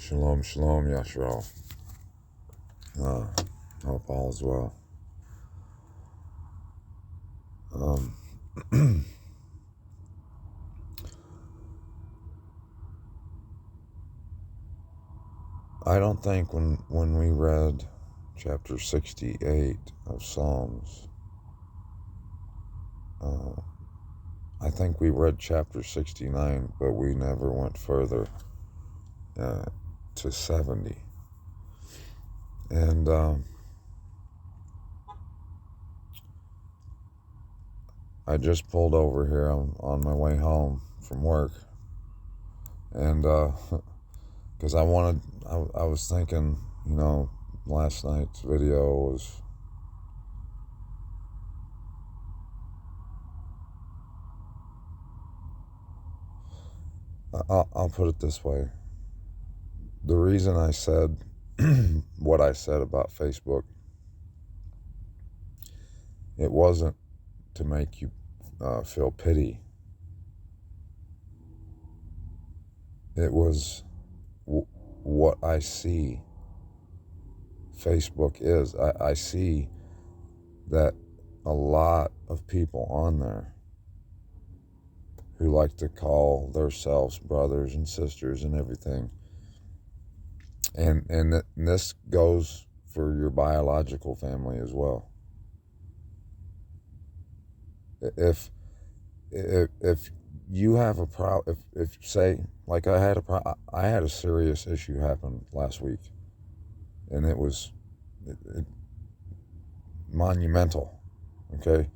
Shalom, shalom, Yashral. Hope all is well. I don't think when we read chapter 68 of Psalms, I think we read chapter 69, but we never went further to 70. And I just pulled over here on my way home from work, and because I was thinking, last night's video was I'll put it this way. The reason I said what I said about Facebook, it wasn't to make you feel pity. It was what I see Facebook is. I see that a lot of people on there who like to call themselves brothers and sisters and everything, and this goes for your biological family as well. If you have a problem, if say, like I had a serious issue happen last week, and it was monumental. Okay,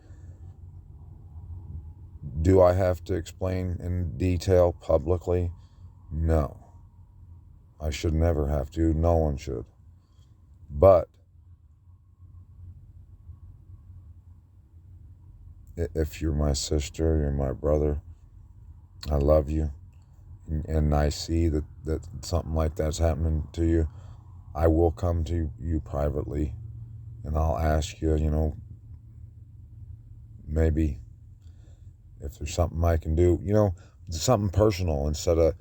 do I have to explain in detail publicly? No, I should never have to. No one should. But if you're my sister, you're my brother, I love you, and I see that something like that's happening to you, I will come to you privately, and I'll ask you, maybe if there's something I can do, something personal, instead of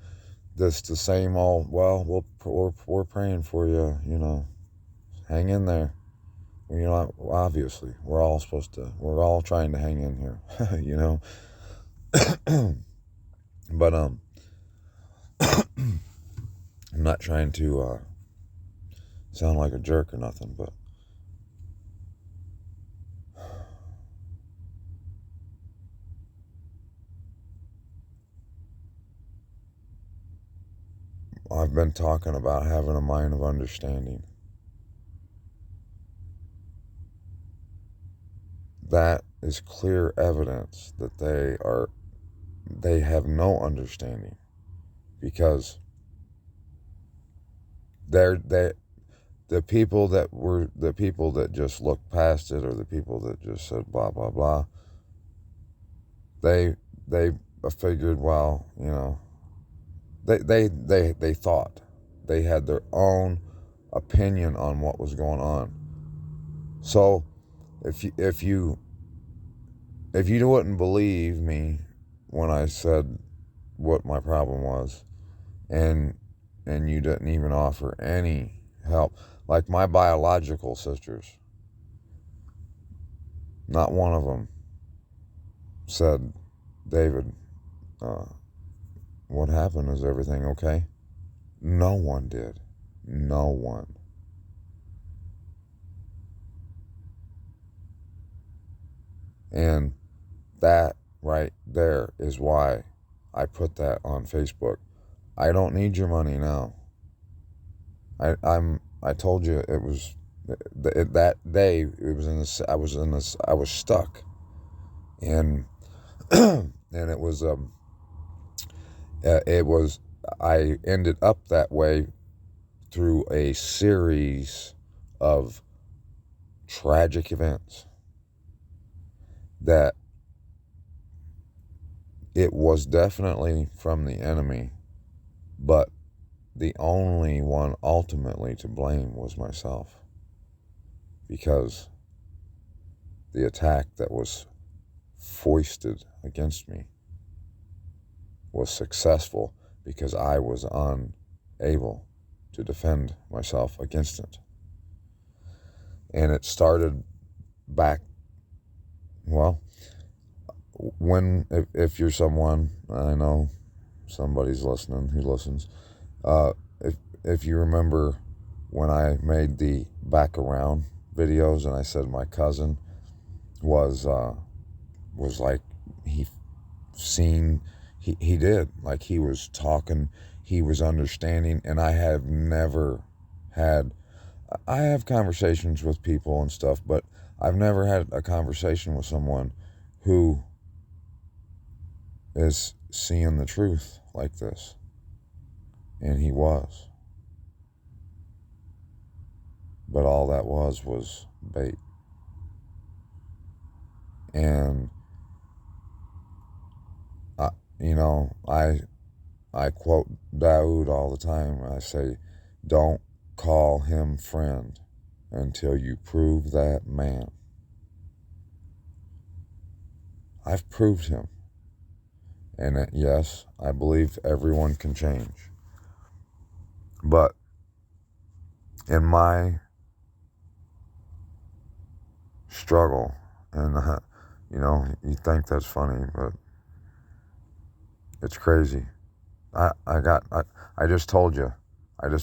the same old, well, we're praying for you, hang in there. Obviously, we're all trying to hang in here, But I'm not trying to sound like a jerk or nothing, but I've been talking about having a mind of understanding. That is clear evidence that they have no understanding, because the people that just looked past it, or the people that just said blah blah blah, they figured, well, they thought they had their own opinion on what was going on. So if you wouldn't believe me when I said what my problem was, and you didn't even offer any help, like my biological sisters, not one of them said, David, what happened? Is everything okay? No one did. No one. And that right there is why I put that on Facebook. I don't need your money now. I told you it was that day. It was I was stuck, and and it was I ended up that way through a series of tragic events that it was definitely from the enemy, but the only one ultimately to blame was myself, because the attack that was foisted against me was successful because I was unable to defend myself against it. And it started back, well, if you're someone, I know somebody's listening who listens, if you remember when I made the back around videos and I said my cousin was like he did, like he was talking, he was understanding, and I have never had, I have conversations with people and stuff, but I've never had a conversation with someone who is seeing the truth like this. And he was. But all that was bait. And I quote Daoud all the time. I say, don't call him friend until you prove that man. I've proved him. And yes, I believe everyone can change. But in my struggle, and you think that's funny, but it's crazy. I just told you,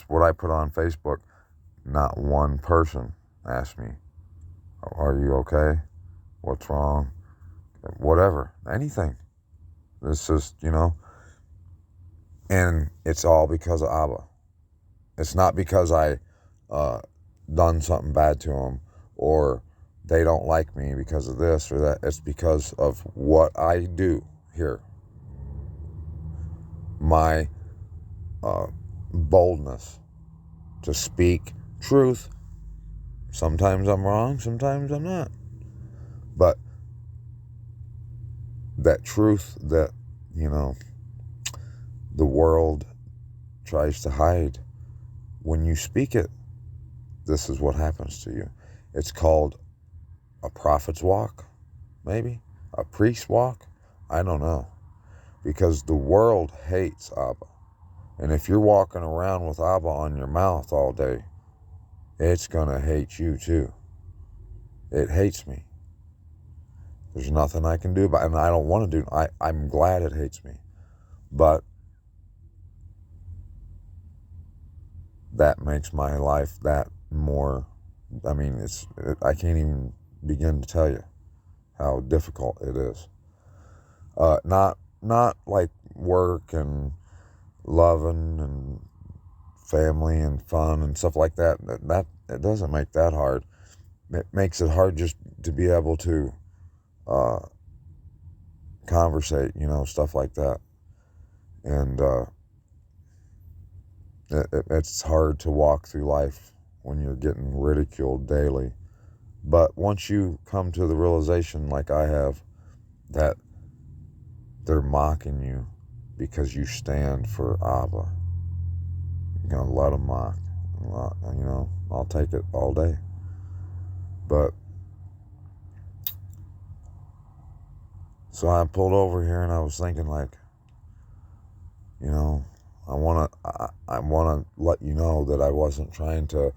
what I put on Facebook, not one person asked me, are you okay? What's wrong? Whatever, anything. It's just, and it's all because of Abba. It's not because I done something bad to them, or they don't like me because of this or that. It's because of what I do here. My boldness to speak truth. Sometimes I'm wrong, sometimes I'm not. But that truth that, the world tries to hide, when you speak it, this is what happens to you. It's called a prophet's walk, maybe? A priest's walk? I don't know. Because the world hates Abba. And if you're walking around with Abba on your mouth all day, it's going to hate you too. It hates me. There's nothing I can do about it, and I don't want to do. I'm glad it hates me. But that makes my life that more, I can't even begin to tell you how difficult it is. Not like work and loving and family and fun and stuff like that. That it doesn't make that hard. It makes it hard just to be able to conversate, stuff like that. And it's hard to walk through life when you're getting ridiculed daily. But once you come to the realization, like I have, that they're mocking you because you stand for Abba, you're going to let them mock. I'll take it all day. But so I pulled over here and I was thinking, like, I want to let you know that I wasn't trying to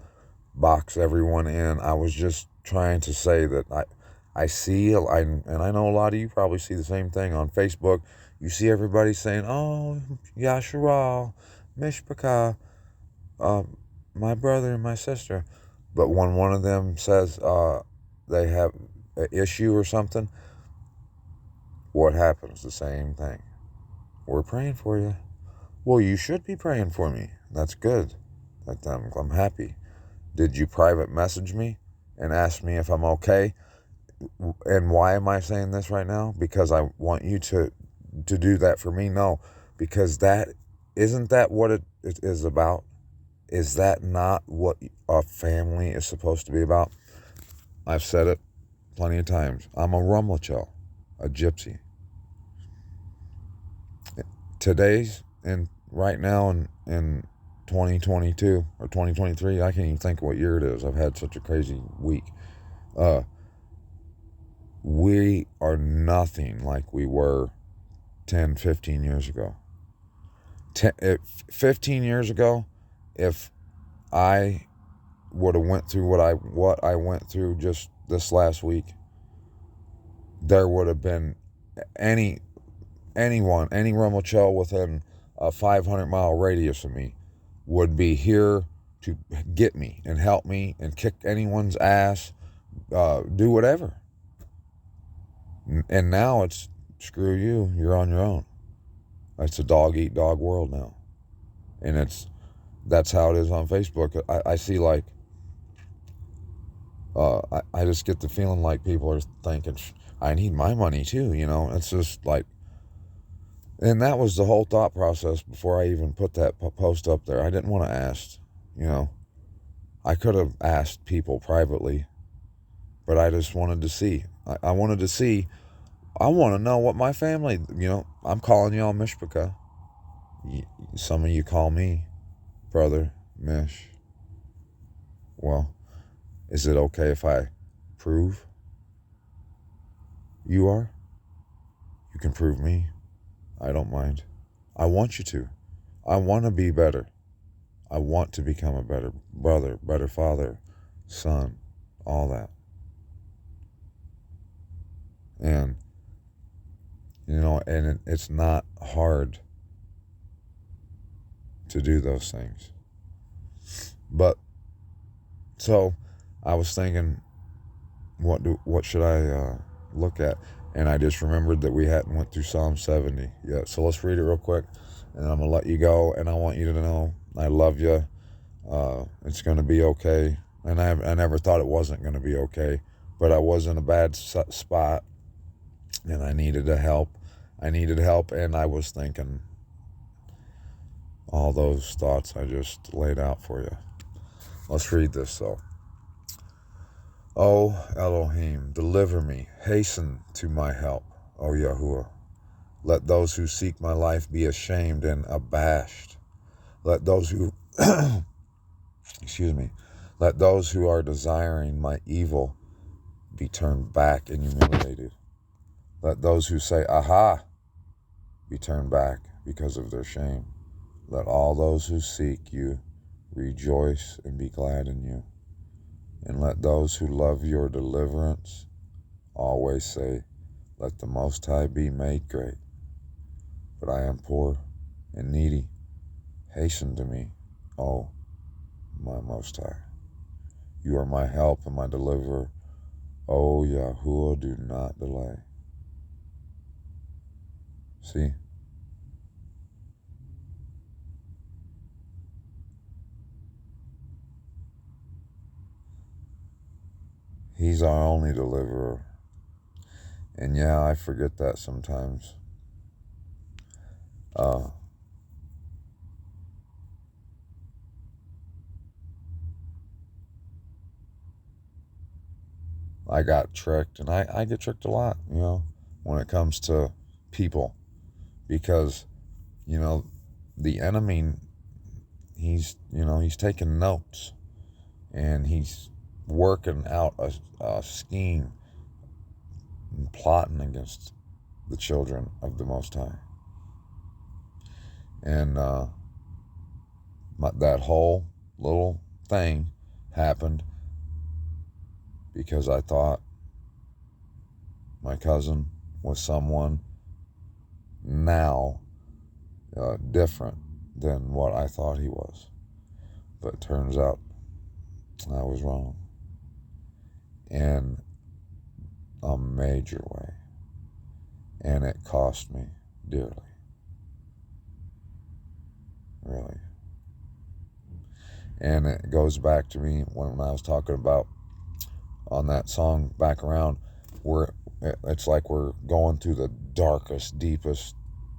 box everyone in. I was just trying to say that I see, and I know a lot of you probably see the same thing on Facebook. You see everybody saying, oh, Yasharal, Mishpachah, my brother and my sister. But when one of them says they have an issue or something, what happens? The same thing. We're praying for you. Well, you should be praying for me. That's good. I'm happy. Did you private message me and ask me if I'm okay? And why am I saying this right now? Because I want you to do that for me? No, because isn't that what it is about? Is that not what a family is supposed to be about? I've said it plenty of times. I'm a Rumlachel, a gypsy. Right now in 2022 or 2023, I can't even think of what year it is. I've had such a crazy week. We are nothing like we were 10, 15 years ago. 15 years ago, if I would have went through what I went through just this last week, there would have been any Ramochel within a 500-mile radius of me would be here to get me and help me and kick anyone's ass, do whatever. And now it's screw you, you're on your own. It's a dog eat dog world now. And that's how it is on Facebook. I see like, I just get the feeling like people are thinking, I need my money too, you know. It's just like, and that was the whole thought process before I even put that post up there. I didn't want to ask, you know. I could have asked people privately, but I just wanted to see. I wanted to see. I want to know what my family, you know. I'm calling y'all Mishpaka. Some of you call me Brother Mish. Well, is it okay if I prove you are? You can prove me. I don't mind. I want you to. I want to be better. I want to become a better brother, better father, son, all that. And, you know, and it's not hard to do those things. But, so, I was thinking, what should I look at? And I just remembered that we hadn't went through Psalm 70 yet. So let's read it real quick, and I'm going to let you go, and I want you to know I love you. It's going to be okay. And I never thought it wasn't going to be okay, but I was in a bad spot, and I needed help. And I was thinking all those thoughts I just laid out for you. Let's read this, though. O Elohim, deliver me, hasten to my help, O Yahuwah. Let those who seek my life be ashamed and abashed. Let those who, let those who are desiring my evil be turned back and humiliated. Let those who say, aha, be turned back because of their shame. Let all those who seek you rejoice and be glad in you. And let those who love your deliverance always say, let the Most High be made great. But I am poor and needy. Hasten to me, O my Most High. You are my help and my deliverer. O Yahuwah, do not delay. See? He's our only deliverer. And yeah, I forget that sometimes. I got tricked, and I get tricked a lot, you know, when it comes to people. Because, you know, the enemy, he's taking notes, and he's working out a scheme and plotting against the children of the Most High. And that whole little thing happened because I thought my cousin was someone now different than what I thought he was. But it turns out I was wrong. In a major way. And it cost me dearly. Really. And it goes back to me when I was talking about on that song Back Around, where it's like we're going through the darkest, deepest,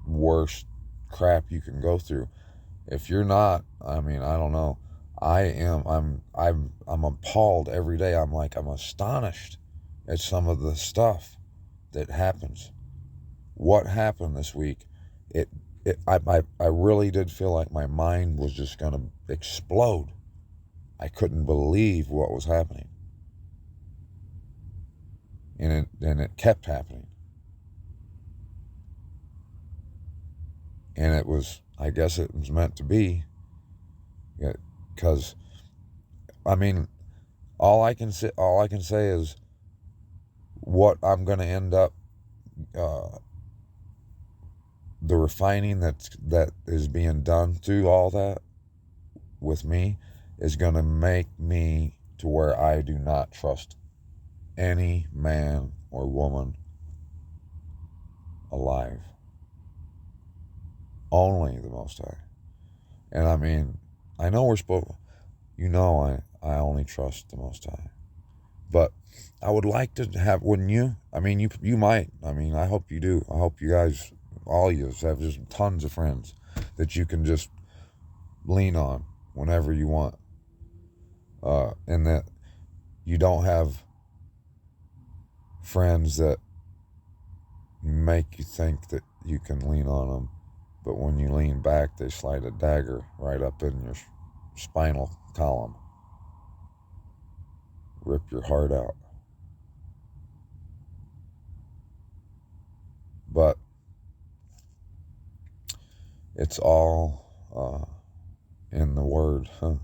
worst crap you can go through. If you're not, I mean, I don't know. I'm appalled every day. I'm astonished at some of the stuff that happens. What happened this week? I really did feel like my mind was just going to explode. I couldn't believe what was happening. And it kept happening. And it was, I guess it was meant to be, because I mean, all I can say is what I'm going to end up, uh, the refining that is being done through all that with me is going to make me to where I do not trust any man or woman alive. Only the Most High. And I mean, I know we're supposed, I only trust the Most High. But I would like to have, wouldn't you? I mean, you might. I mean, I hope you do. I hope you guys, all you have just tons of friends that you can just lean on whenever you want. And that you don't have friends that make you think that you can lean on them, but when you lean back, they slide a dagger right up in your spinal column, rip your heart out. But it's all in the Word, huh?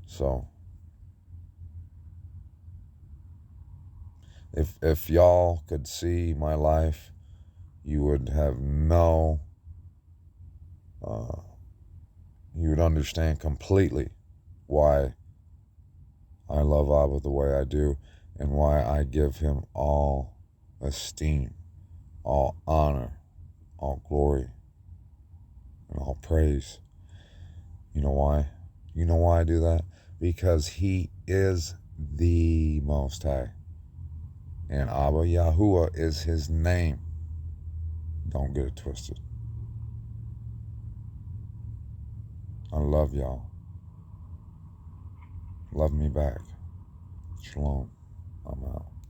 So if y'all could see my life, you would have you would understand completely why I love Abba the way I do, and why I give him all esteem, all honor, all glory, and all praise. You know why? You know why I do that? Because he is the Most High. And Abba Yahuwah is his name. Don't get it twisted. I love y'all. Love me back. Shalom. I'm out.